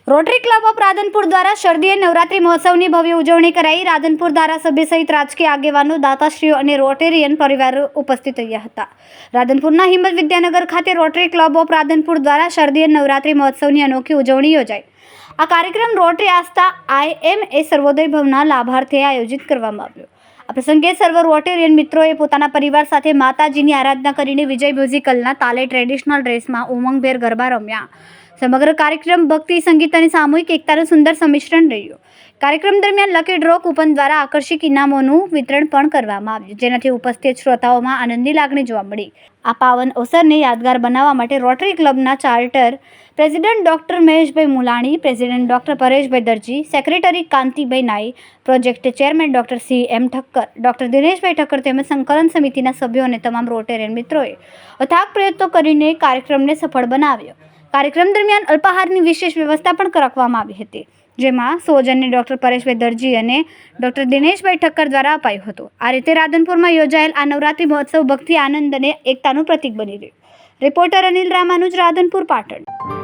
Rotary club of Radhanpur દ્વારા શારદીય નવરાત્રી મહોત્સવની ભવ્ય ઉજવણી કરાઈ। રાધનપુર ધારાસભ્ય સહિત રાજકીય આગેવાનો, દાતાશ્રીઓ અને રોટેરિયન પરિવારો ઉપસ્થિત રહ્યા હતા। રાધનપુરના હિંમત વિદ્યાનગર ખાતે રોટરી ક્લબ ઓફ રાધનપુર દ્વારા શારદીય નવરાત્રી મહોત્સવની અનોખી ઉજવણી યોજાઈ। આ કાર્યક્રમ રોટરી આસ્થા IMA સર્વોદય ભવનના લાભાર્થે આયોજિત કરવામાં આવ્યો। આ પ્રસંગે સર્વ રોટેરિયન મિત્રોએ પોતાના પરિવાર સાથે માતાજીની આરાધના કરીને વિજય મ્યુઝિકલના તાલે ટ્રેડિશનલ ડ્રેસમાં ઉમંગભેર ગરબા રમ્યા। સમગ્ર કાર્યક્રમ ભક્તિ, સંગીત અને સામૂહિક એકતાનું સુંદર સંમિશ્રણ રહ્યું। કાર્યક્રમ દરમિયાન લકી ડ્રો કૂપન દ્વારા આકર્ષક ઇનામોનું વિતરણ પણ કરવામાં આવ્યું, જેનાથી ઉપસ્થિત શ્રોતાઓમાં આનંદની લાગણી જોવા મળી। આ પાવન અવસરને યાદગાર બનાવવા માટે રોટરી ક્લબના ચાર્ટર પ્રેસિડેન્ટ ડોક્ટર મહેશભાઈ મુલાણી, પ્રેસિડેન્ટ ડોક્ટર પરેશભાઈ દરજી, સેક્રેટરી કાંતિભાઈ નાઈ, project chairman doctor CM Thakkar, doctor Dineshbhai Thakkar તેમજ સંકલન સમિતિના સભ્યો અને તમામ રોટેરિયન મિત્રોએ અથાગ પ્રયત્નો કરીને કાર્યક્રમને સફળ બનાવ્યો। કાર્યક્રમ દરમિયાન અલ્પાહારની વિશેષ વ્યવસ્થા પણ કરવામાં આવી હતી, જેમાં સૌજન્ય ડોક્ટર પરેશભાઈ દરજી અને ડોક્ટર દિનેશભાઈ ઠક્કર દ્વારા અપાયું હતું। આ રીતે રાધનપુરમાં યોજાયેલ આ નવરાત્રી મહોત્સવ ભક્તિ, આનંદ અને એકતાનું પ્રતીક બની રહ્યું। રિપોર્ટર અનિલ રામાનુજ, રાધનપુર, પાટણ।